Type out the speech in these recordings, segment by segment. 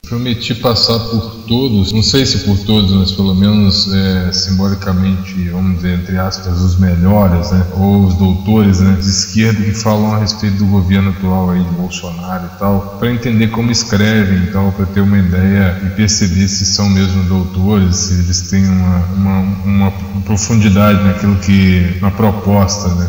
Prometi passar por todos, não sei se por todos, mas pelo menos simbolicamente, vamos dizer, entre aspas, os melhores, né, ou os doutores, né, de esquerda que falam a respeito do governo atual aí de Bolsonaro e tal, para entender como escrevem e tal, para ter uma ideia e perceber se são mesmo doutores, se eles têm uma profundidade naquilo que, na proposta, né,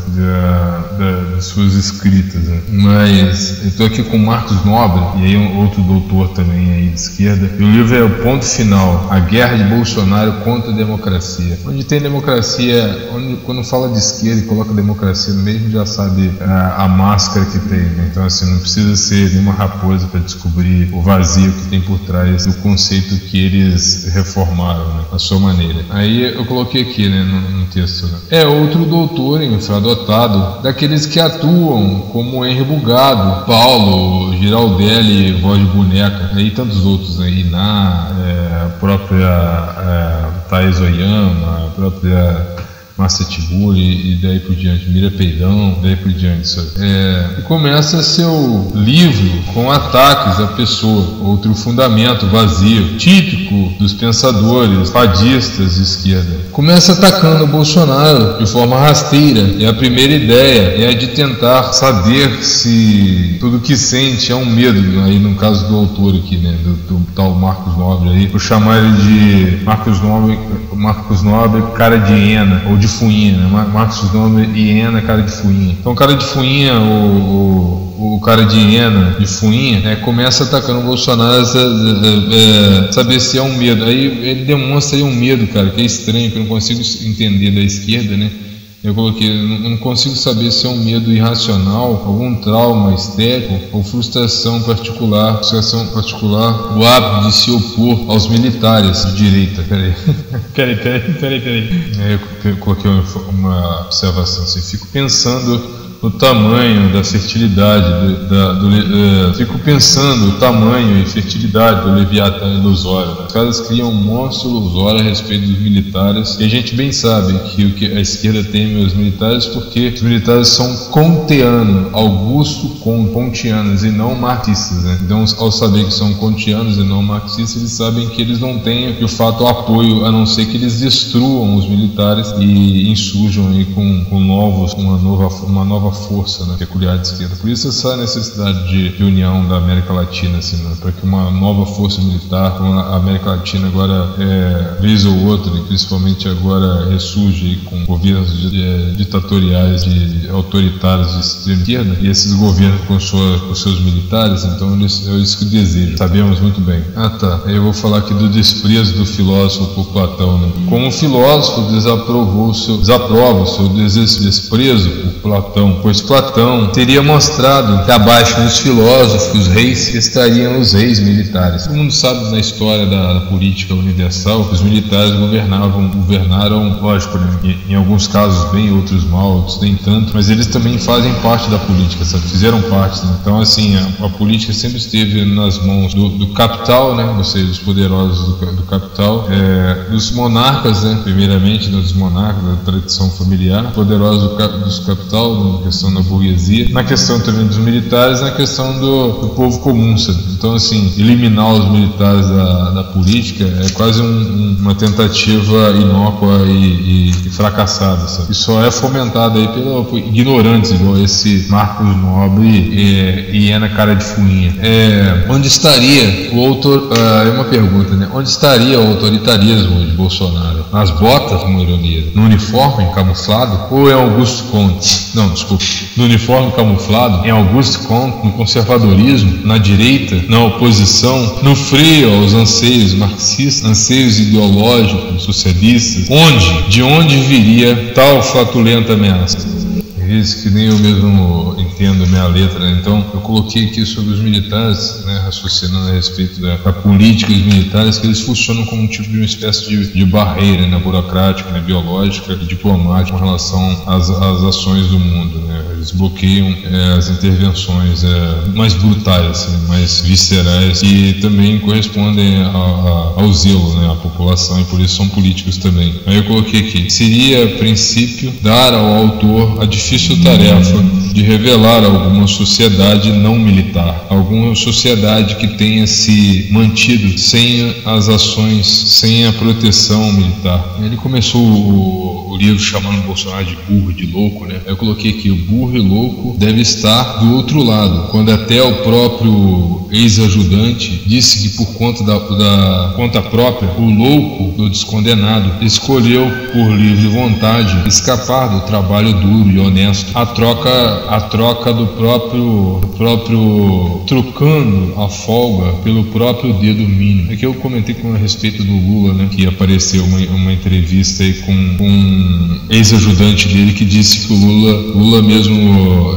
de suas escritas, né. Mas eu estou aqui com Marcos Nobre, e aí outro doutor também aí de esquerda, e o livro é O Ponto Final, a guerra de Bolsonaro contra a democracia. Onde tem democracia, quando fala de esquerda e coloca democracia no meio, a gente já sabe a máscara que tem, né? Então assim, não precisa ser nenhuma raposa para descobrir o vazio que tem por trás do conceito que eles reformaram, né, à sua maneira. Aí eu coloquei aqui, né, no texto, né? É outro doutor infradotado, daqueles que atuam como Henri Bugado, Paulo, Giraldelli, Voz de Boneca, e tantos outros, né? Iná, a própria Thaís Oyama, a própria Márcia Tiburi e daí por diante, Mira Peidão, daí por diante, sabe? E começa seu livro com ataques à pessoa, outro fundamento vazio, típico dos pensadores fadistas de esquerda. Começa atacando o Bolsonaro de forma rasteira, e a primeira ideia é a de tentar saber se tudo que sente é um medo, aí no caso do autor aqui, né, do tal Marcos Nobre aí, vou chamar ele de Marcos Nobre cara de hiena, ou de fuinha, né? Marcos Nobre e hiena, cara de fuinha. Então, cara de fuinha, o cara de hiena, de fuinha, começa atacando o Bolsonaro, saber se é um medo. Aí ele demonstra aí um medo, cara, que é estranho, que eu não consigo entender da esquerda, né? Eu coloquei, não consigo saber se é um medo irracional, algum trauma estético ou frustração particular, o hábito de se opor aos militares de direita. Peraí. Eu coloquei uma observação assim, fico pensando no tamanho da fertilidade fico pensando o tamanho e fertilidade do Leviatã ilusório. Os caras criam um monstro ilusório a respeito dos militares, e a gente bem sabe que o que a esquerda teme os militares, porque os militares são kantianos, Augusto-Comtianos e não marxistas, né? Então, ao saber que são kantianos e não marxistas, eles sabem que eles não têm de fato apoio, a não ser que eles destruam os militares e insurjam aí com uma nova força, né, peculiar de esquerda. Por isso essa necessidade de união da América Latina, assim, né, para que uma nova força militar, como a América Latina agora, vez ou outra, e principalmente agora ressurge com governos ditatoriais, autoritários de extrema esquerda, e esses governos com seus militares, então é isso que desejo. Sabemos muito bem. Aí eu vou falar aqui do desprezo do filósofo por Platão, né? Como filósofo desaprova o seu desprezo por Platão, pois Platão teria mostrado que abaixo dos filósofos reis estariam os reis militares. Todo mundo sabe na história da política universal que os militares governaram, lógico, né, em alguns casos bem, outros mal, outros nem tanto, mas eles também fazem parte da política, sabe? Fizeram parte, né? Então assim, a política sempre esteve nas mãos do capital, né? Ou seja, dos poderosos do capital, dos monarcas, né? Primeiramente dos monarcas da tradição familiar, poderosos dos capital, na questão da burguesia, na questão também dos militares, na questão do povo comum, sabe? Então assim, eliminar os militares da política é quase uma tentativa inócua e fracassada, sabe? E só é fomentada aí por ignorantes, igual esse Marcos Nobre e hiena cara de fuinha. Onde estaria o autor? É uma pergunta, né? Onde estaria o autoritarismo de Bolsonaro? Nas botas, uma ironia? No uniforme camuflado? Ou é Augusto Comte? Não, desculpa. No uniforme camuflado, em Augusto Comte, no conservadorismo, na direita, na oposição, no freio aos anseios marxistas, anseios ideológicos, socialistas? De onde viria tal flatulenta ameaça? Isso que nem eu mesmo entendo a minha letra, né? Então eu coloquei aqui sobre os militares, né, raciocinando a respeito da política dos militares, que eles funcionam como um tipo de uma espécie de barreira, né, burocrática, né, biológica e diplomática com relação às ações do mundo, né? Eles bloqueiam as intervenções mais brutais, assim, mais viscerais, e também correspondem ao zelo, né, à população, e por isso são políticos também. Aí eu coloquei aqui, seria a princípio dar ao autor a difícil tarefa de revelar alguma sociedade não militar, alguma sociedade que tenha se mantido sem as ações, sem a proteção militar. Ele começou o livro chamando o Bolsonaro de burro, de louco, né? Eu coloquei aqui: o burro e louco deve estar do outro lado, quando até o próprio ex-ajudante disse que por conta da conta própria, o louco, o descondenado, escolheu por livre vontade escapar do trabalho duro e honesto, a troca do próprio trocando a folga pelo próprio dedo mínimo. É que eu comentei a respeito do Lula, né, que apareceu uma entrevista aí com um ex-ajudante dele que disse que o Lula mesmo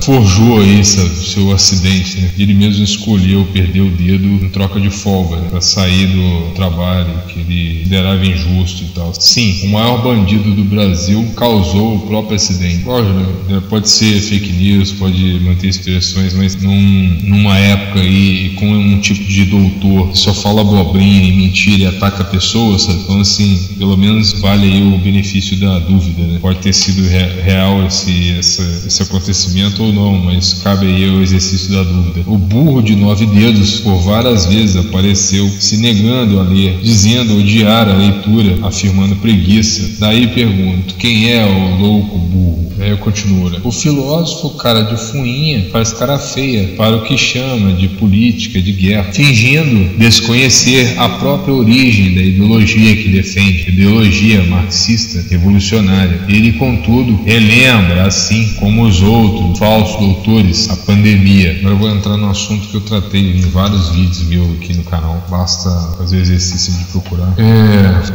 forjou aí seu acidente, né? Ele mesmo escolheu perder o dedo em troca de folga, né, para sair do trabalho que ele considerava injusto e tal. Sim, o maior bandido do Brasil causou o próprio acidente. Lógico, né? Pode ser fake news, pode manter expressões, mas numa época aí com um tipo de doutor que só fala abobrinha e mentira e ataca pessoas, sabe? Então, assim, pelo menos vale aí o benefício da dúvida, né? Pode ter sido real esse acontecimento ou não, mas cabe aí o exercício da dúvida. O burro de 9 dedos por várias vezes apareceu se negando a ler, dizendo odiar a leitura, afirmando preguiça. Daí pergunto: quem é o louco burro? Aí eu continuo, né? O filósofo, cara de fuinha, faz cara feia para o que chama de política, de guerra, fingindo desconhecer a própria origem da ideologia que defende, ideologia marxista revolucionária. Ele, contudo, relembra, assim como os outros falsos doutores, a pandemia. Agora eu vou entrar no assunto que eu tratei em vários vídeos meus aqui no canal, basta fazer o exercício de procurar.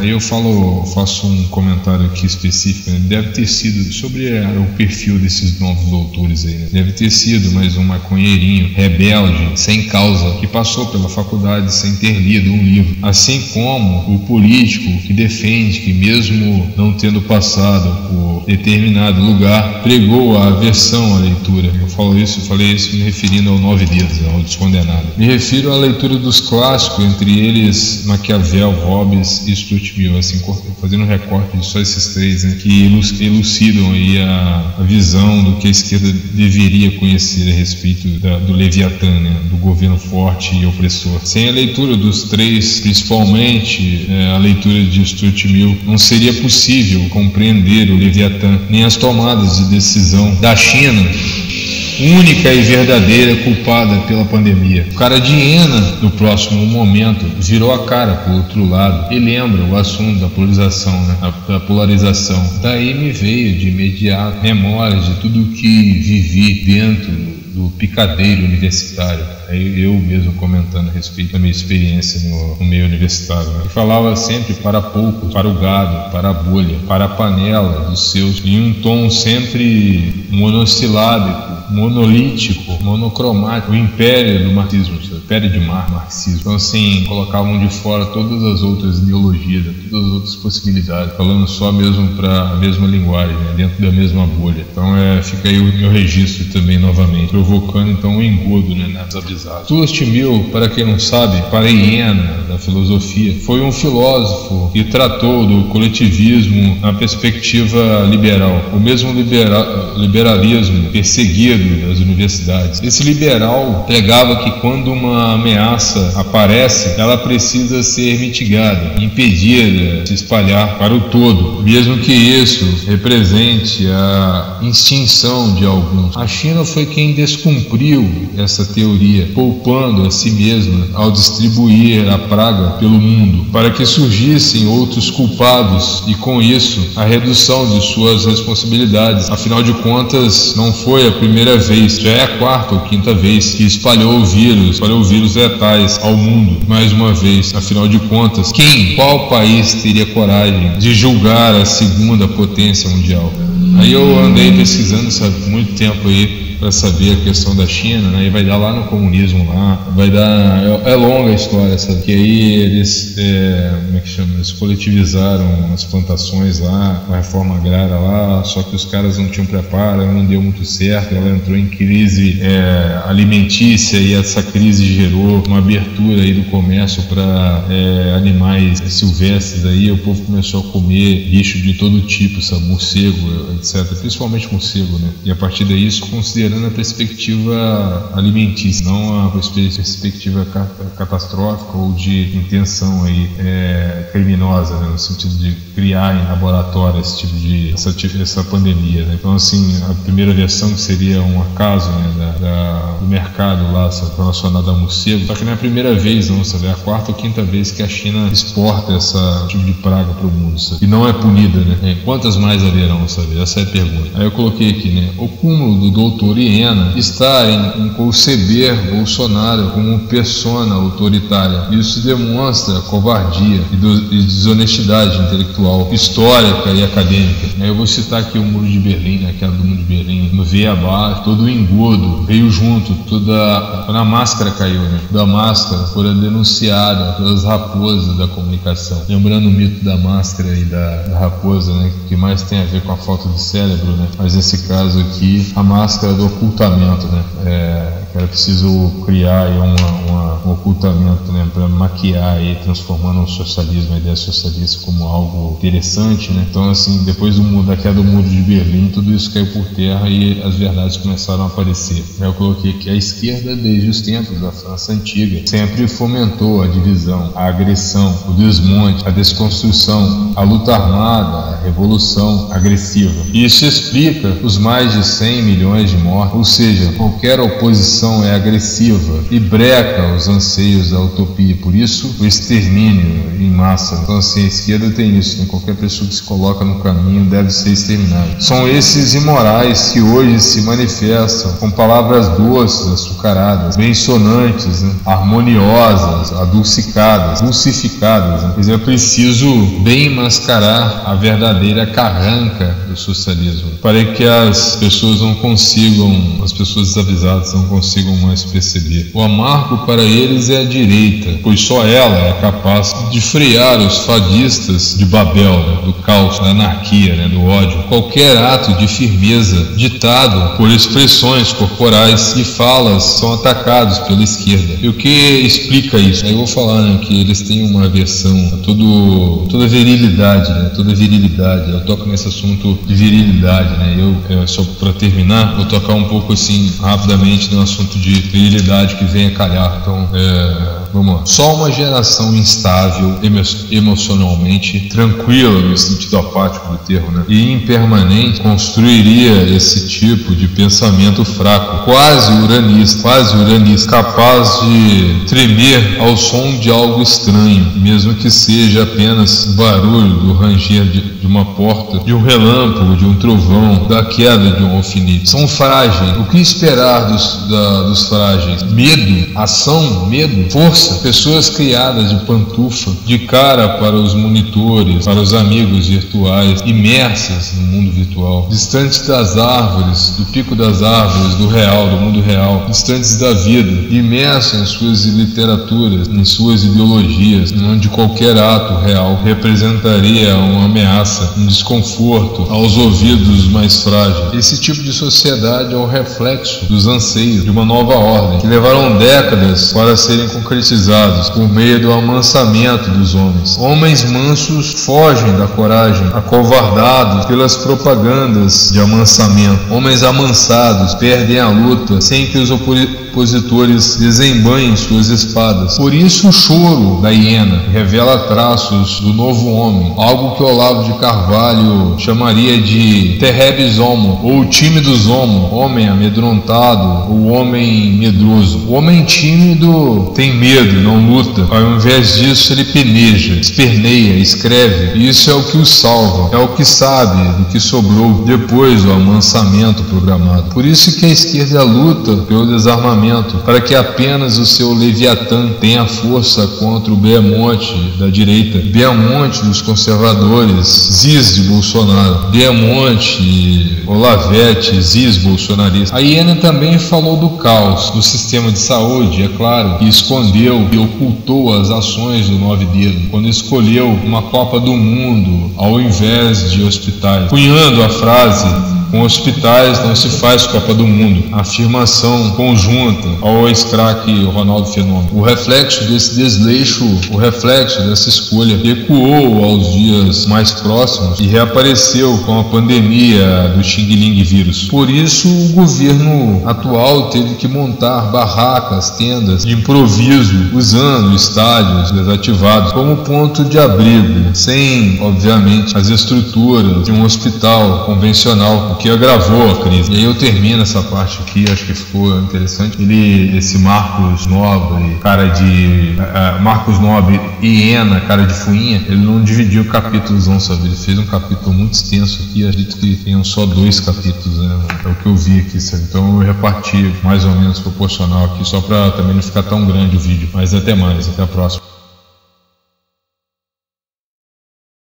Aí eu faço um comentário aqui específico, né? Deve ter sido sobre o perfil desses novos doutores aí, né? Deve ter sido mais um maconheirinho rebelde, sem causa, que passou pela faculdade sem ter lido um livro, assim como o político que defende que, mesmo não tendo passado por determinado lugar, pregou a aversão à leitura. Eu falei isso me referindo ao 9 dedos, ao descondenado. Me refiro à leitura dos clássicos, entre eles Maquiavel, Hobbes e Stuart Mill, assim, fazendo um recorte de só esses três, né, que elucidam aí a visão do que a esquerda deveria conhecer a respeito do Leviatã, né, do governo forte e opressor. Sem a leitura dos três, principalmente a leitura de Stuart Mill, não seria possível compreender o Leviatã, nem as tomadas de decisão da China, única e verdadeira culpada pela pandemia. O cara de hiena, no próximo momento, virou a cara para o outro lado e lembra o assunto da polarização, né? Da polarização. Daí me veio de imediato memórias de tudo que vivi dentro do picadeiro universitário. Eu mesmo comentando a respeito da minha experiência no meio universitário, né? E falava sempre para poucos, para o gado, para a bolha, para a panela dos seus, em um tom sempre monossilábico, monolítico, monocromático, o império do marxismo, o império de marxismo. Então, assim, colocavam de fora todas as outras ideologias, todas as outras possibilidades, falando só mesmo para a mesma linguagem, né, dentro da mesma bolha. Então, fica aí o meu registro também novamente, provocando então um engodo, né, nas avisadas. Stuart Mill, para quem não sabe, para a hiena da filosofia, foi um filósofo que tratou do coletivismo na perspectiva liberal, o mesmo liberalismo perseguido das universidades. Esse liberal pregava que quando uma ameaça aparece, ela precisa ser mitigada, impedida de se espalhar para o todo, mesmo que isso represente a extinção de alguns. A China foi quem descumpriu essa teoria, poupando a si mesma ao distribuir a praga pelo mundo, para que surgissem outros culpados e, com isso, a redução de suas responsabilidades. Afinal de contas, não foi a primeira vez, já é a 4ª ou 5ª vez que espalhou vírus letais ao mundo. Mais uma vez, afinal de contas, qual país teria coragem de julgar a 2ª potência mundial? Aí eu andei pesquisando, sabe, muito tempo aí para saber a questão da China, né? E vai dar lá no comunismo lá, vai dar, é longa a história, sabe? Que aí eles, como é que chama? Eles coletivizaram as plantações lá, a reforma agrária lá, só que os caras não tinham preparo, não deu muito certo, ela entrou em crise alimentícia, e essa crise gerou uma abertura aí do comércio para animais silvestres aí, o povo começou a comer bicho de todo tipo, sabe? Morcego, etc. Principalmente morcego, né? E a partir daí, isso considerando a perspectiva alimentícia, não a perspectiva catastrófica ou de intenção aí criminosa, né? No sentido de criar em laboratório esse tipo de essa pandemia, né? Então, assim, a primeira versão que seria um acaso, né, do mercado lá, sabe, relacionado a morcego, só que não é a primeira vez, não, sabe? É a quarta ou quinta vez que a China exporta esse tipo de praga para o mundo, sabe? E não é punida, né? Quantas mais haverão, sabe? Essa é a pergunta. Aí eu coloquei aqui, né? O cúmulo do doutor Iena está em conceber Bolsonaro como persona autoritária. Isso demonstra covardia e desonestidade intelectual, histórica e acadêmica. Aí eu vou citar aqui o Muro de Berlim, né? Aquela do Muro de Berlim, no veio abaixo, todo o engodo veio junto, quando a máscara caiu, né? Da máscara foram denunciadas pelas raposas da comunicação. Lembrando o mito da máscara e da raposa, né? Que mais tem a ver com a falta de cérebro, né? Mas nesse caso aqui, a máscara do ocultamento, né? Que era preciso criar aí um ocultamento, né? Para maquiar e transformando o socialismo, a ideia socialista, como algo interessante, né? Então, assim, depois da queda do Muro de Berlim, tudo isso caiu por terra e as verdades começaram a aparecer. Eu coloquei que a esquerda, desde os tempos da França Antiga, sempre fomentou a divisão, a agressão, o desmonte, a desconstrução, a luta armada, a revolução agressiva. Isso explica os mais de 100 milhões de mortos, ou seja, qualquer oposição é agressiva e breca os anseios da utopia. Por isso, o extermínio em massa. Então, assim, a esquerda tem isso, né? Qualquer pessoa que se coloca no caminho deve ser exterminada. São esses imorais que hoje se manifestam com palavras doces, açucaradas, bem sonantes, né? Harmoniosas, adocicadas, dulcificadas, né? Mas é preciso bem mascarar a verdadeira carranca do socialismo, para que as pessoas desavisadas não consigam mais perceber. O amargo para eles é a direita, pois só ela é capaz de frear os fadistas de Babel, né? Do caos, da anarquia, né? Do ódio. Qualquer ato de firmeza ditado por expressões corporais e falas são atacados pela esquerda. E o que explica isso? Aí eu vou falar, né, que eles têm uma aversão a toda virilidade, né? Toda virilidade. Eu toco nesse assunto de virilidade, né? Eu só para terminar, vou tocar um pouco assim rapidamente no assunto de virilidade que vem a calhar. Então, vamos lá. Só uma geração instável, emocionalmente tranquila, no sentido apático do termo, né? E impermanente, construiria esse tipo de pensamento fraco, quase uranista, capaz de tremer ao som de algo estranho, mesmo que seja apenas barulho do ranger de uma porta, de um relâmpago, de um trovão, da queda de um alfinete. São frágeis. O que esperar dos frágeis? Medo, ação, medo, força. Pessoas criadas de pantufa, de cara para os monitores, para os amigos virtuais, imersas no mundo virtual, distantes das árvores, do pico das árvores, do mundo real, distantes da vida, imersas em suas literaturas, em suas ideologias, onde qualquer ato real representaria uma ameaça, um desconforto aos ouvidos mais frágeis. Esse tipo de sociedade é o reflexo dos anseios de uma nova ordem, que levaram décadas para serem concretizados por meio do amansamento dos homens. Homens mansos fogem da coragem, acovardados pelas propagandas de amansamento. Homens amansados perdem a luta sem que os opositores desembanhem suas espadas. Por isso o choro da hiena revela traços do novo homem, algo que Olavo de Carvalho chamaria de terrebis homo, ou tímidos homo, homem amedrontado, ou homem medroso. O homem tímido tem medo, não luta. luta. Ao invés disso, ele peneja, esperneia, escreve. E isso é o que o salva, é o que sabe do que sobrou depois do amansamento programado. Por isso que a esquerda luta pelo desarmamento, para que apenas o seu Leviatã tenha força contra o Behemoth da direita, Behemoth dos conservadores, Ziz de Bolsonaro, Behemoth, Olavete, Ziz bolsonarista. A Iena também falou do caos do sistema de saúde, é claro, que escondeu e ocultou as ações do Nove Dedos, quando escolheu uma Copa do Mundo ao invés de hospitais, cunhando a frase: com hospitais não se faz Copa do Mundo. Afirmação conjunta ao ex-craque Ronaldo Fenômeno. O reflexo desse desleixo, o reflexo dessa escolha, ecoou aos dias mais próximos e reapareceu com a pandemia do Xing Ling vírus. Por isso, o governo atual teve que montar barracas, tendas de improviso, usando estádios desativados como ponto de abrigo, sem, obviamente, as estruturas de um hospital convencional, o que agravou a crise. E aí eu termino essa parte aqui, acho que ficou interessante. Esse Marcos Nobre, Marcos Nobre e Iena, cara de fuinha, ele não dividiu capítulos não, sabe? Ele fez um capítulo muito extenso aqui, acredito que tenham só 2 capítulos, né? É o que eu vi aqui, sabe? Então eu reparti mais ou menos proporcional aqui, só para também não ficar tão grande o vídeo. Mas até mais, até a próxima.